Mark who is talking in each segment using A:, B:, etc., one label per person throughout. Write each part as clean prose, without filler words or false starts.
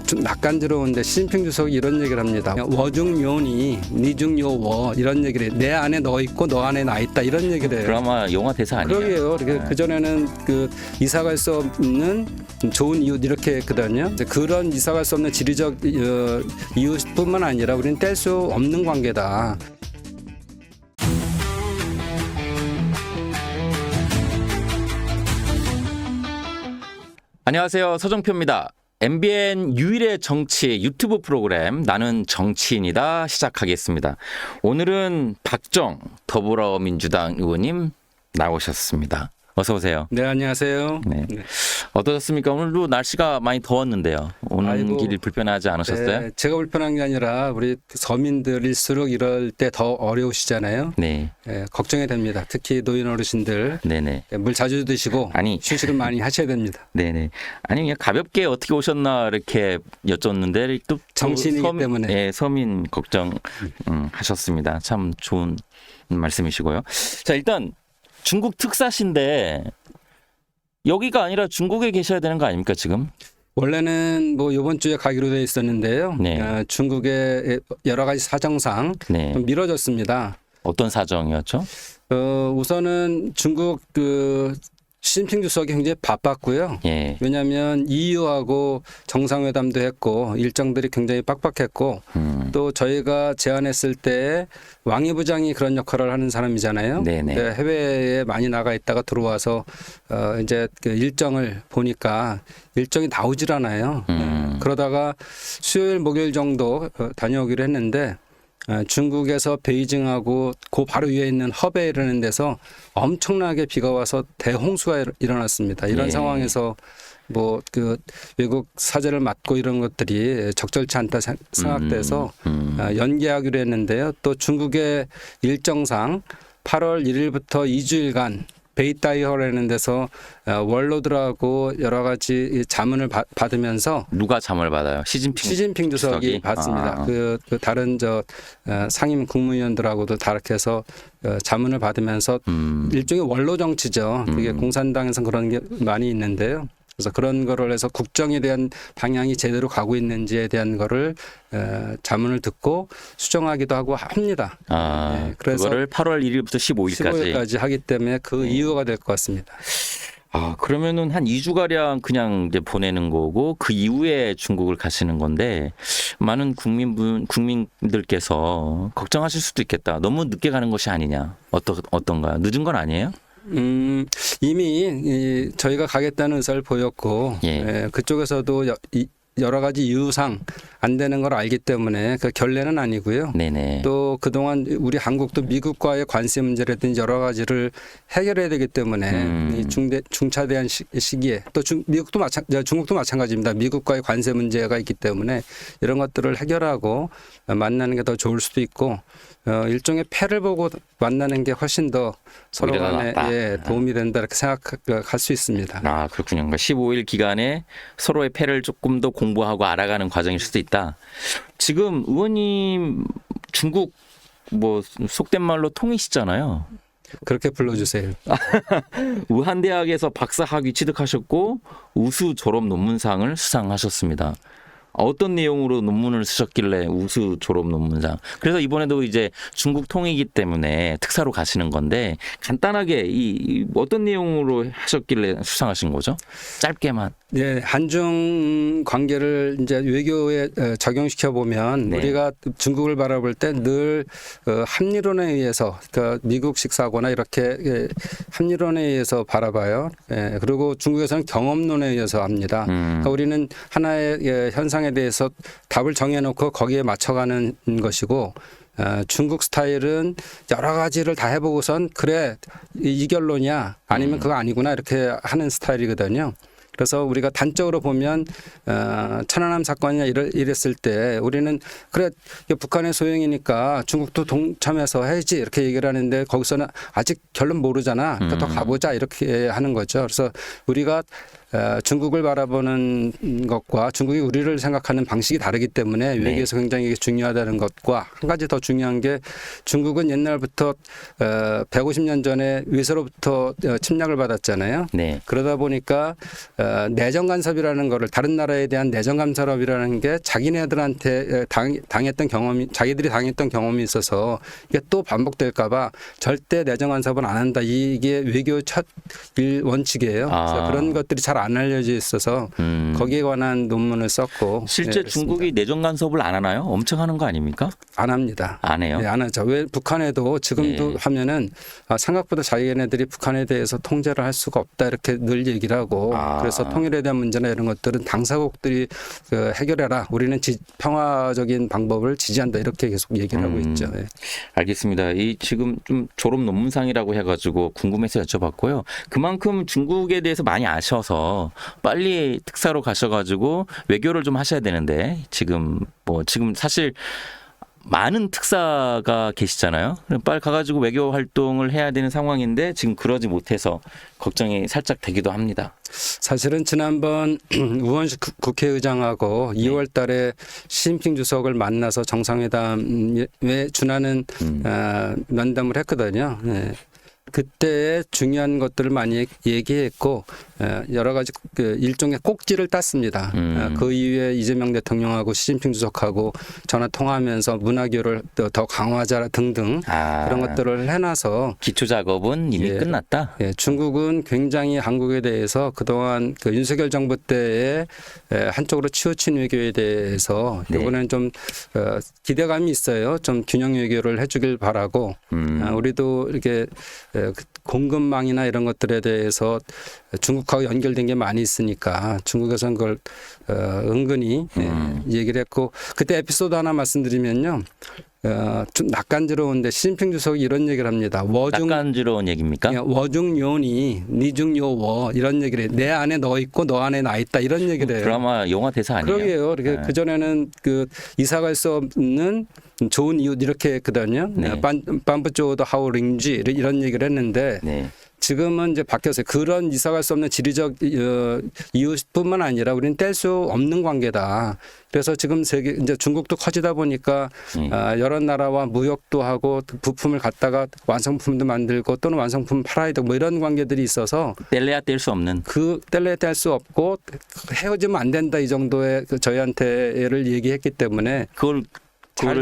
A: 좀 낯간지러운데 시진핑 주석이 이런 얘기를 합니다. 워중요니 니중요워 이런 얘기를 내 안에 너 있고 너 안에 나 있다 이런 얘기를 해요.
B: 드라마 영화 대사 아니에요?
A: 그러게요. 그 전에는 그 이사갈 수 없는 좋은 이웃 이렇게 했거든요. 이제 그런 이사갈 수 없는 지리적 이웃뿐만 아니라 우리는 뗄 수 없는 관계다.
B: 안녕하세요. 서정표입니다. MBN 유일의 정치 유튜브 프로그램 나는 정치인이다 시작하겠습니다. 오늘은 박정 더불어민주당 의원님 나오셨습니다. 어서 오세요.
A: 네, 안녕하세요.
B: 네. 어떠셨습니까? 오늘도 날씨가 많이 더웠는데요. 오는 길이 불편하지 않으셨어요?
A: 네, 제가 불편한 게 아니라 우리 서민들일수록 이럴 때 더 어려우시잖아요.
B: 네.
A: 네, 걱정이 됩니다. 특히 노인 어르신들
B: 네네.
A: 물 자주 드시고 휴식을 많이 하셔야 됩니다.
B: 네네. 아니 그냥 가볍게 어떻게 오셨나 이렇게 여쭸는데 또
A: 정치인이기 때문에.
B: 네, 서민 걱정 하셨습니다. 참 좋은 말씀이시고요. 자 일단 중국 특사신데 여기가 아니라 중국에 계셔야 되는 거 아닙니까 지금?
A: 원래는 뭐 이번 주에 가기로 돼 있었는데요.
B: 네.
A: 중국의 여러 가지 사정상
B: 네.
A: 좀 미뤄졌습니다.
B: 어떤 사정이었죠?
A: 우선은 중국 시진핑 주석이 굉장히 바빴고요.
B: 예.
A: 왜냐하면 EU하고 정상회담도 했고 일정들이 굉장히 빡빡했고 또 저희가 제안했을 때 왕이부장이 그런 역할을 하는 사람이잖아요.
B: 네네.
A: 해외에 많이 나가 있다가 들어와서 이제 그 일정을 보니까 일정이 나오질 않아요. 그러다가 수요일 목요일 정도 다녀오기로 했는데 중국에서 베이징하고 그 바로 위에 있는 허베이라는 데서 엄청나게 비가 와서 대홍수가 일어났습니다. 이런
B: 예.
A: 상황에서 뭐 그 외국 사제를 맡고 이런 것들이 적절치 않다 생각돼서 연기하기로 했는데요. 또 중국의 일정상 8월 1일부터 2주일간 베이따이허라는 데서 원로들하고 여러 가지 자문을 받으면서
B: 누가 잠을 받아요?
A: 시진핑 주석이 받습니다. 그 다른 상임 국무위원들하고도 다락해서 자문을 받으면서 일종의 원로 정치죠. 그게 공산당에서 그런 게 많이 있는데요. 그래서 그런 거를 해서 국정에 대한 방향이 제대로 가고 있는지에 대한 거를 자문을 듣고 수정하기도 하고 합니다.
B: 네, 그래서 그거를 8월 1일부터 15일까지
A: 하기 때문에 그 이유가 될 것 같습니다.
B: 그러면은 한 2주가량 그냥 이제 보내는 거고 그 이후에 중국을 가시는 건데 많은 국민들께서 걱정하실 수도 있겠다. 너무 늦게 가는 것이 아니냐. 어떤가요? 늦은 건 아니에요?
A: 이미 저희가 가겠다는 의사를 보였고 그쪽에서도 여러 가지 이유상 안 되는 걸 알기 때문에 그 결례는 아니고요.
B: 네네.
A: 또 그동안 우리 한국도 미국과의 관세 문제라든지 여러 가지를 해결해야 되기 때문에 이 중차대한 시기에 또 중국도 마찬가지입니다. 미국과의 관세 문제가 있기 때문에 이런 것들을 해결하고 만나는 게 더 좋을 수도 있고 일종의 패를 보고 만나는 게 훨씬 더 서로 간에 도움이 된다 이렇게 생각할 수 있습니다.
B: 그렇군요. 그러니까 15일 기간에 서로의 패를 조금 더 공부하고 알아가는 과정일 수도 있다. 지금 의원님 중국 뭐 속된 말로 통이시잖아요.
A: 그렇게 불러주세요.
B: 우한대학에서 박사학위 취득하셨고 우수 졸업 논문상을 수상하셨습니다. 어떤 내용으로 논문을 쓰셨길래 우수 졸업 논문상. 그래서 이번에도 이제 중국 통이기 때문에 특사로 가시는 건데 간단하게 어떤 내용으로 하셨길래 수상하신 거죠? 짧게만.
A: 네, 한중 관계를 이제 외교에 적용시켜 보면 우리가 중국을 바라볼 때 늘 합리론에 의해서 그러니까 미국식 사고나 이렇게 합리론에 의해서 바라봐요. 그리고 중국에서는 경험론에 의해서 합니다. 그러니까 우리는 하나의 현상에 대해서 답을 정해놓고 거기에 맞춰가는 것이고 중국 스타일은 여러 가지를 다 해보고선 그래 이 결론이야 아니면 그거 아니구나 이렇게 하는 스타일이거든요. 그래서 우리가 단적으로 보면 천안함 사건이나 이랬을 때 우리는 그래 북한의 소행이니까 중국도 동참해서 해야지 이렇게 얘기를 하는데 거기서는 아직 결론 모르잖아. 그러니까 더 가보자 이렇게 하는 거죠. 그래서 우리가 중국을 바라보는 것과 중국이 우리를 생각하는 방식이 다르기 때문에
B: 네.
A: 외교에서 굉장히 중요하다는 것과 한 가지 더 중요한 게 중국은 옛날부터 150년 전에 위서로부터 침략을 받았잖아요.
B: 네.
A: 그러다 보니까 내정 간섭이라는 거를 다른 나라에 대한 내정 간섭이라는 게 자기네들한테 당했던 경험이 자기들이 당했던 경험이 있어서 이게 또 반복될까봐 절대 내정 간섭은 안 한다. 이게 외교 첫 원칙이에요. 그래서 그런 것들이 잘 안 알려져 있어서 거기에 관한 논문을 썼고
B: 실제
A: 네,
B: 중국이 내정 간섭을 안 하나요? 엄청 하는 거 아닙니까?
A: 안 합니다.
B: 안 해요?
A: 네, 안 하죠. 왜 북한에도 지금도
B: 네.
A: 하면은 생각보다 자기네들이 북한에 대해서 통제를 할 수가 없다 이렇게 늘 얘기를 하고 그래서 통일에 대한 문제나 이런 것들은 당사국들이 해결해라. 우리는 평화적인 방법을 지지한다 이렇게 계속 얘기를 하고 있죠. 네.
B: 알겠습니다. 이 지금 좀 졸업 논문상이라고 해가지고 궁금해서 여쭤봤고요. 그만큼 중국에 대해서 많이 아셔서 빨리 특사로 가셔가지고 외교를 좀 하셔야 되는데 지금 사실 많은 특사가 계시잖아요. 그럼 빨리 가가지고 외교 활동을 해야 되는 상황인데 지금 그러지 못해서 걱정이 살짝 되기도 합니다.
A: 사실은 지난번 우원식 국회의장하고 2월 달에 시진핑 주석을 만나서 정상회담에 준하는 면담을 했거든요. 네. 그때 중요한 것들을 많이 얘기했고 여러 가지 일종의 꼭지를 땄습니다. 그 이후에 이재명 대통령하고 시진핑 주석하고 전화 통화하면서 문화교를 더 강화하자 등등 그런 것들을 해놔서
B: 기초 작업은 이미 끝났다.
A: 중국은 굉장히 한국에 대해서 그동안 윤석열 정부 때에 한쪽으로 치우친 외교에 대해서 이번에는 좀 기대감이 있어요. 좀 균형 외교를 해주길 바라고 우리도 이렇게 공급망이나 이런 것들에 대해서 중국하고 연결된 게 많이 있으니까 중국에서는 그걸 은근히 얘기를 했고 그때 에피소드 하나 말씀드리면요. 좀 낯간지러운데 시진핑 주석이 이런 얘기를 합니다.
B: 낯간지러운 얘기입니까?
A: 워중요니 니중요워 이런 얘기를 해요. 내 안에 너 있고 너 안에 나 있다 이런 얘기를 해요.
B: 드라마 영화 대사 아니에요?
A: 그러게요. 네. 그전에는 이사 갈 수 없는 좋은 이웃 이렇게 했거든요.
B: 네.
A: 반부조도 하우링지 이런 얘기를 했는데
B: 네.
A: 지금은 이제 바뀌었어요. 그런 이사 갈 수 없는 지리적 이웃뿐만 아니라 우리는 뗄 수 없는 관계다. 그래서 지금 이제 중국도 커지다 보니까 여러 나라와 무역도 하고 부품을 갖다가 완성품도 만들고 또는 완성품 팔아야 되고 뭐 이런 관계들이 있어서
B: 뗄래야 뗄 수 없는
A: 뗄래야 뗄 수 없고 헤어지면 안 된다 이 정도의 저희한테를 얘기했기 때문에
B: 그거를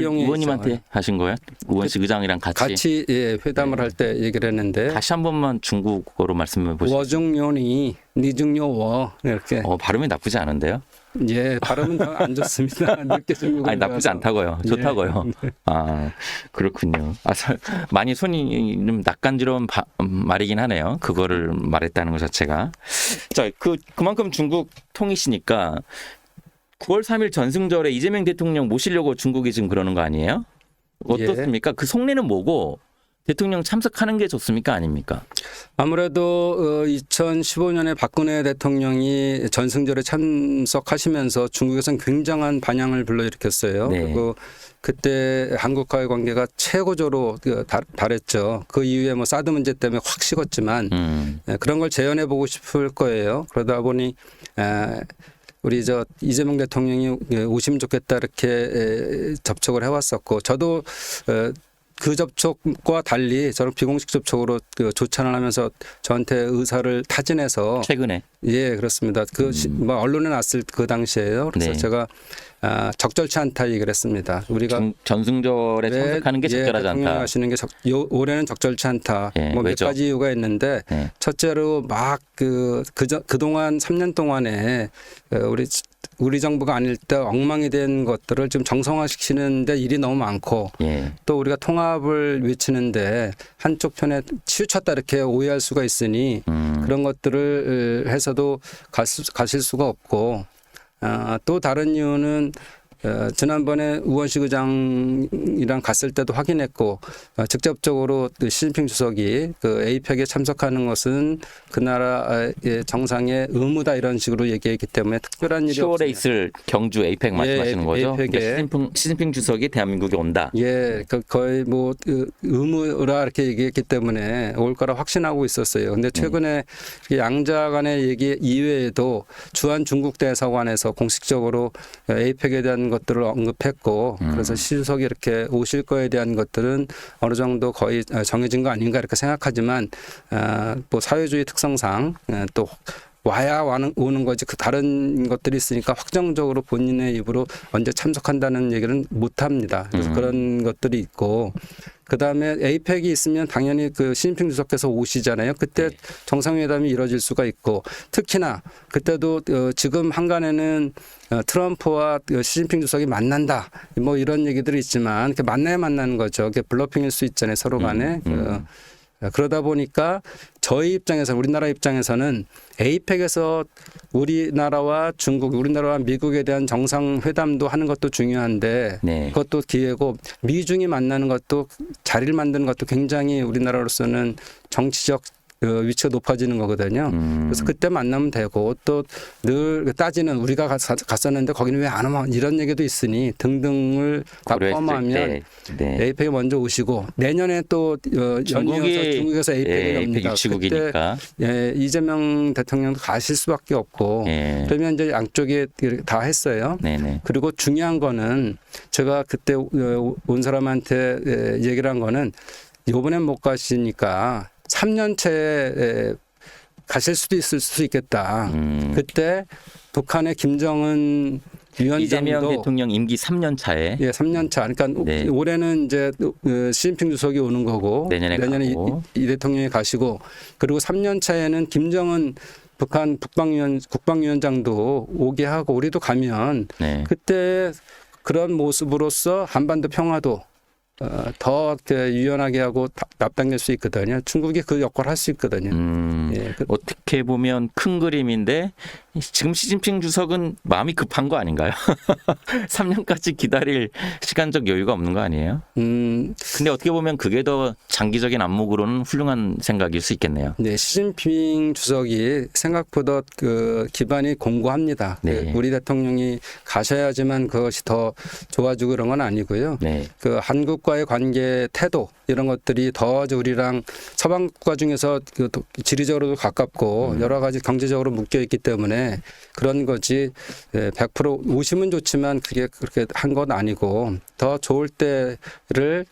A: 이용해
B: 의원님한테
A: 있죠.
B: 하신 거예요? 우원식 의장이랑 같이
A: 회담을 할 때 얘기를 했는데
B: 다시 한 번만 중국어로 말씀해 보시죠.
A: 워중요니 니중요워 이렇게
B: 발음이 나쁘지 않은데요?
A: 발음은 더 안 좋습니다. 늦게 중국어
B: 아니 나쁘지 않다고요. 좋다고요. 아 그렇군요. 많이 손이 좀 낯간지러운 말이긴 하네요. 그거를 말했다는 것 자체가. 자, 그만큼 중국 통이시니까 9월 3일 전승절에 이재명 대통령 모시려고 중국이 지금 그러는 거 아니에요? 어떻습니까? 그 속내는 뭐고 대통령 참석하는 게 좋습니까? 아닙니까?
A: 아무래도 2015년에 박근혜 대통령이 전승절에 참석하시면서 중국에서는 굉장한 반향을 불러일으켰어요.
B: 네.
A: 그리고 그때 한국과의 관계가 최고조로 달했죠. 그 이후에 뭐 사드 문제 때문에 확 식었지만 그런 걸 재현해 보고 싶을 거예요. 그러다 보니 우리 이재명 대통령이 오시면 좋겠다 이렇게 접촉을 해왔었고 저도 그 접촉과 달리 저는 비공식 접촉으로 조찬을 하면서 저한테 의사를 타진해서
B: 최근에
A: 그렇습니다. 뭐 언론에 났을 그 당시에요. 그래서 제가 적절치 않다 얘기를 했습니다. 우리가
B: 전승절에 참석하는 게 적절하지 않다.
A: 대통령 하시는 게 올해는 적절치 않다. 뭐 몇 가지 이유가 있는데 첫째로 막 그동안 3년 동안에 우리 정부가 아닐 때 엉망이 된 것들을 좀 정상화시키는데 일이 너무 많고 또 우리가 통합을 외치는데 한쪽 편에 치우쳤다 이렇게 오해할 수가 있으니 그런 것들을 해서도 가실 수가 없고 또 다른 이유는 지난번에 우원식 의장이랑 갔을 때도 확인했고 직접적으로 시진핑 주석이 그 에이펙에 참석하는 것은 그 나라의 정상의 의무다 이런 식으로 얘기했기 때문에 특별한 일이
B: 10월에
A: 없습니다.
B: 있을 경주 에이펙 말씀하시는 거죠?
A: 에이펙에.
B: 그러니까 시진핑 주석이 대한민국에 온다.
A: 예, 거의 뭐 의무라 이렇게 얘기했기 때문에 올 거라 확신하고 있었어요. 근데 최근에 양자 간의 얘기 이외에도 주한 중국 대사관에서 공식적으로 에이펙에 대한 것들을 언급했고 그래서 시 주석이 이렇게 오실 거에 대한 것들은 어느 정도 거의 정해진 거 아닌가 이렇게 생각하지만 뭐 사회주의 특성상 또 와야 오는 거지 그 다른 것들이 있으니까 확정적으로 본인의 입으로 언제 참석한다는 얘기는 못 합니다. 그래서 그런 것들이 있고 그다음에 에이펙이 있으면 당연히 그 시진핑 주석께서 오시잖아요. 그때 정상회담이 이루어질 수가 있고 특히나 그때도 지금 한간에는 트럼프와 시진핑 주석이 만난다 뭐 이런 얘기들이 있지만 만나야 만나는 거죠. 그게 블러핑일 수 있잖아요. 서로 간에. 그러다 보니까 저희 입장에서 우리나라 입장에서는 에이펙에서 우리나라와 중국, 우리나라와 미국에 대한 정상회담도 하는 것도 중요한데
B: 네.
A: 그것도 기회고 미중이 만나는 것도 자리를 만드는 것도 굉장히 우리나라로서는 정치적 위치가 높아지는 거거든요. 그래서 그때 만나면 되고 또 늘 따지는 우리가 갔었는데 거기는 왜 안 오면 이런 얘기도 있으니 등등을 다 포함하면 에이펙에 먼저 오시고 내년에 또 연이어서 중국에서 에이펙을 엽니다.
B: 유치국이니까.
A: 그때 이재명 대통령도 가실 수밖에 없고 그러면 이제 양쪽에 다 했어요.
B: 네네.
A: 그리고 중요한 거는 제가 그때 온 사람한테 얘기를 한 거는 이번엔 못 가시니까 3년째 가실 수도 있을 수 있겠다. 그때 북한의 김정은 위원장도
B: 이재명 대통령 임기 3년 차에
A: 3년 차. 그러니까
B: 네.
A: 올해는 이제 시진핑 주석이 오는 거고
B: 내년에 가고.
A: 이 대통령이 가시고 그리고 3년 차에는 김정은 북한 국방위원장도 오게 하고 우리도 가면 그때 그런 모습으로서 한반도 평화도 더 유연하게 하고 앞당길 수 있거든요. 중국이 그 역할을 할 수 있거든요.
B: 어떻게 보면 큰 그림인데 지금 시진핑 주석은 마음이 급한 거 아닌가요? 3년까지 기다릴 시간적 여유가 없는 거 아니에요? 근데 어떻게 보면 그게 더 장기적인 안목으로는 훌륭한 생각일 수 있겠네요.
A: 네, 시진핑 주석이 생각보다 그 기반이 공고합니다.
B: 네.
A: 우리 대통령이 가셔야지만 그것이 더 좋아지고 그런 건 아니고요. 그 한국과의 관계 태도 이런 것들이 더 우리랑 서방 국가 중에서 그 지리적으로도 가깝고 여러 가지 경제적으로 묶여 있기 때문에 그런 거지 100% 오시면 좋지만 그게 그렇게 한 건 아니고 더 좋을 때를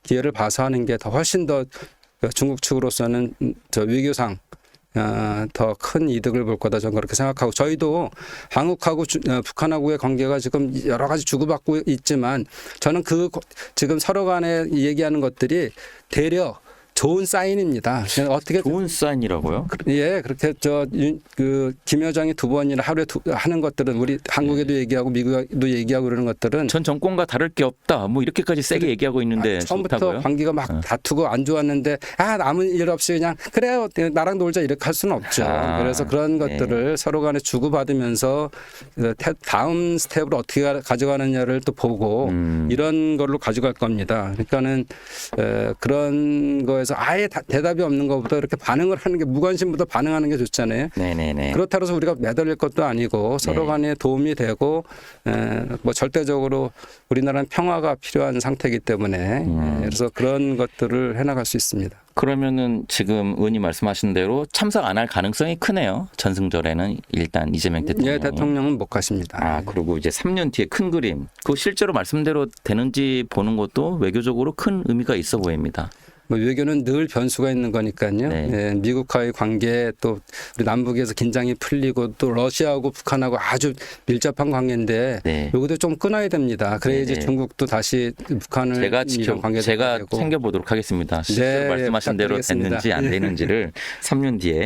A: 기회를 봐서 하는 게 더 훨씬 더 중국 측으로서는 저 외교상 더 큰 이득을 볼 거다 저는 그렇게 생각하고 저희도 한국하고 북한하고의 관계가 지금 여러 가지 주고받고 있지만 저는 지금 서로 간에 얘기하는 것들이 대려 좋은 사인입니다. 어떻게
B: 좋은 사인이라고요?
A: 예, 그렇게 김 여정이 2번이나 하루에 하는 것들은 우리 한국에도 얘기하고 미국에도 얘기하고 그러는 것들은
B: 전 정권과 다를 게 없다. 뭐 이렇게까지 세게 얘기하고 있는데
A: 처음부터
B: 좋다고요?
A: 관계가 막 다투고 안 좋았는데 아무 일 없이 그냥 그래요 나랑 놀자 이렇게 할 수는 없죠. 그래서 그런 것들을 서로 간에 주고받으면서 다음 스텝으로 어떻게 가져가느냐를 또 보고 이런 걸로 가져갈 겁니다. 그러니까는 그런 거에서 아예 대답이 없는 것보다 이렇게 반응을 하는 게 무관심보다 반응하는 게 좋잖아요.
B: 네네네.
A: 그렇다고 해서 우리가 매달릴 것도 아니고 서로 간에 도움이 되고 뭐 절대적으로 우리나라는 평화가 필요한 상태이기 때문에 그래서 그런 것들을 해나갈 수 있습니다.
B: 그러면은 지금 의원님 말씀하신 대로 참석 안 할 가능성이 크네요. 전승절에는 일단 이재명 대통령.
A: 예, 대통령은 못 가십니다.
B: 그리고 이제 3년 뒤에 큰 그림. 그 실제로 말씀대로 되는지 보는 것도 외교적으로 큰 의미가 있어 보입니다.
A: 뭐 외교는 늘 변수가 있는 거니까요. 예, 미국과의 관계 또 우리 남북에서 긴장이 풀리고 또 러시아하고 북한하고 아주 밀접한 관계인데 여기도 좀 끊어야 됩니다. 그래야지 중국도 다시 북한을
B: 제가 챙겨보도록 하겠습니다. 실제로 말씀하신 대로 됐는지 안 되는지를 3년 뒤에